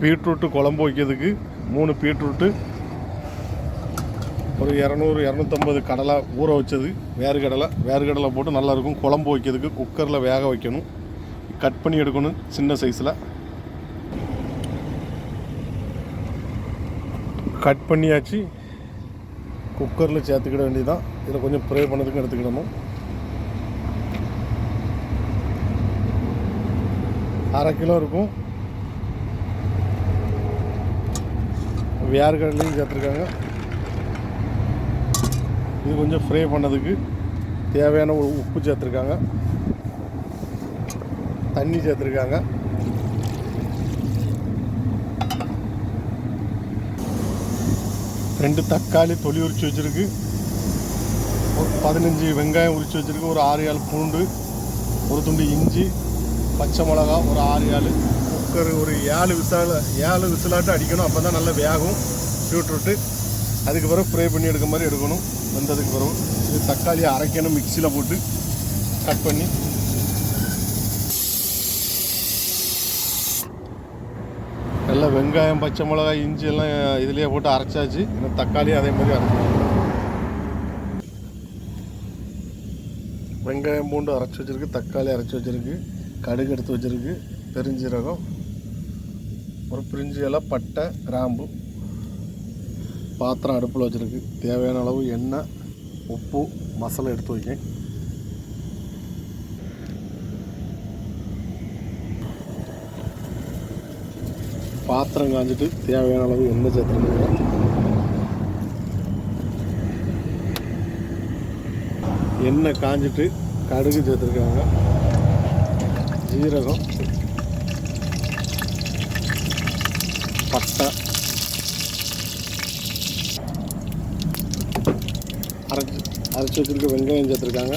Beetroot குழம்பு வைக்கிறதுக்கு 3 beetroot, ஒரு 200-250 கடலை ஊற வச்சது, வேர்க்கடலை போட்டு நல்லாயிருக்கும். குழம்பு வைக்கிறதுக்கு குக்கரில் வேக வைக்கணும். கட் பண்ணி எடுக்கணும் சின்ன சைஸில். கட் பண்ணியாச்சு. குக்கரில் சேர்த்துக்கிட வேண்டியதான். இதில் கொஞ்சம் ஃப்ரை பண்ணதுக்கும் எடுத்துக்கிடணும். 1/2 கிலோ இருக்கும். வேர்க்கடலையும் சேர்த்துருக்காங்க. இது கொஞ்சம் ஃப்ரை பண்ணதுக்கு தேவையான ஒரு உப்பு சேர்த்துருக்காங்க, தண்ணி சேர்த்துருக்காங்க. ரெண்டு தக்காளி தொலி உரித்து வச்சுருக்கு, ஒரு 15 வெங்காயம் உரித்து வச்சுருக்கு, ஒரு 6-7 பூண்டு, ஒரு துண்டு இஞ்சி, பச்சை மிளகா, ஒரு 6-7. குக்கர் ஒரு 7 விசிலாட்டு அடிக்கணும். அப்போ தான் நல்லா வேகும் பீட்ரூட்டு. அதுக்கு பிறகு ஃப்ரை பண்ணி எடுக்க மாதிரி எடுக்கணும். வெந்ததுக்கு பிறகு இது தக்காளியை அரைக்கணும், மிக்சியில் போட்டு கட் பண்ணி. நல்லா வெங்காயம், பச்சை மிளகாய், இஞ்சி எல்லாம் இதுலேயே போட்டு அரைச்சாச்சு. இன்னும் தக்காளியும் அதே மாதிரி அரைக்கணும். வெங்காயம் பூண்டு அரைச்சி வச்சுருக்கு, தக்காளி அரைச்சி வச்சுருக்கு, கடுகு எடுத்து வச்சுருக்கு, பெருஞ்சீரகம், ஒரு பிரிஞ்சி இலை, பட்டை, கிராம்பு. பாத்திரம் அடுப்பில் வச்சுருக்கு. தேவையான அளவு எண்ணெய், உப்பு, மசாலா எடுத்து வைக்க. பாத்திரம் காஞ்சிட்டு தேவையான அளவு எண்ணெய் சேர்த்துருங்க. எண்ணெய் காஞ்சிட்டு கடுகு சேர்த்துருக்காங்க, ஜீரகம், பட்டை, அரைச்சி வச்சுருக்க வெங்காயம் சேர்த்துருக்காங்க.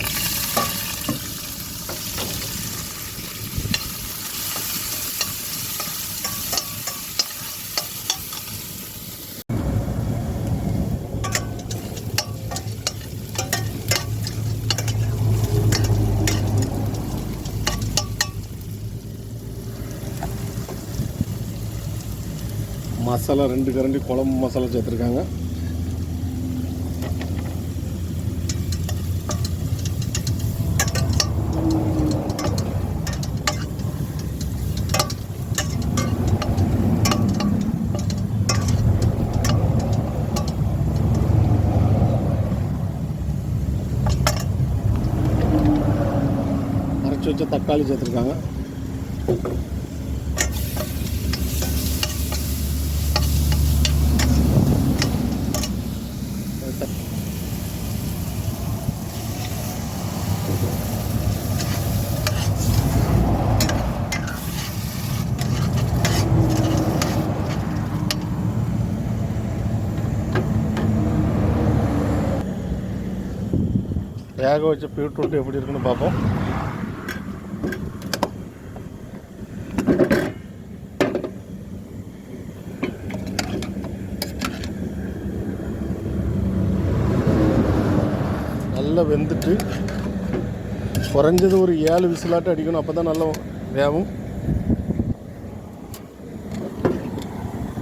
மசாலா 2 கரண்டி குழம்பு மசாலா சேர்த்துருக்காங்க. அரைச்சி வச்ச தக்காளி சேர்த்துருக்காங்க. வேக வச்ச பீட்ரூட் எப்படி இருக்குன்னு பார்ப்போம். நல்லா வெந்துட்டு குறைஞ்சது ஒரு 7 விசிலாட்டு அடிக்கணும். அப்போ தான் நல்லா வேகும்.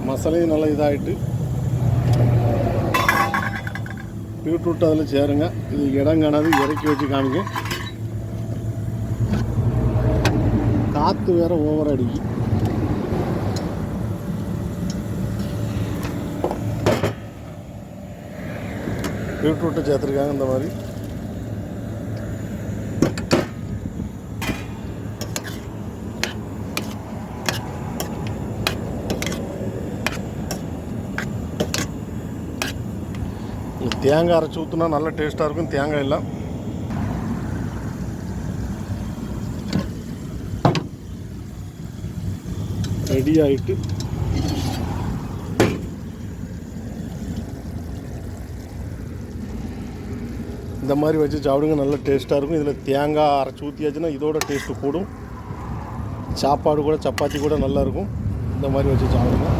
மசாலையும் நல்லா இதாகிட்டு பீட்ரூட் அதில் சேருங்க. இது இடம் காணாது, இறக்கி வச்சு காமிங்க. காற்று வேறு ஓவர் அடிக்கி. பீட்ரூட்டை சேர்த்துருக்காங்க இந்த மாதிரி. தேங்காய் அரைச்சி ஊற்றுனா நல்லா டேஸ்ட்டாக இருக்கும். தேங்காய் எல்லாம் ரெடி ஆகிட்டு இந்த மாதிரி வச்சு சாப்பிடுங்க. நல்லா டேஸ்ட்டாக இருக்கும். இதில் தேங்காய் அரைச்சி ஊற்றியாச்சுன்னா இதோட டேஸ்ட்டு கூடும். சாப்பாடு கூட, சப்பாத்தி கூட நல்லாயிருக்கும். இந்த மாதிரி வச்சு சாப்பிடுங்க.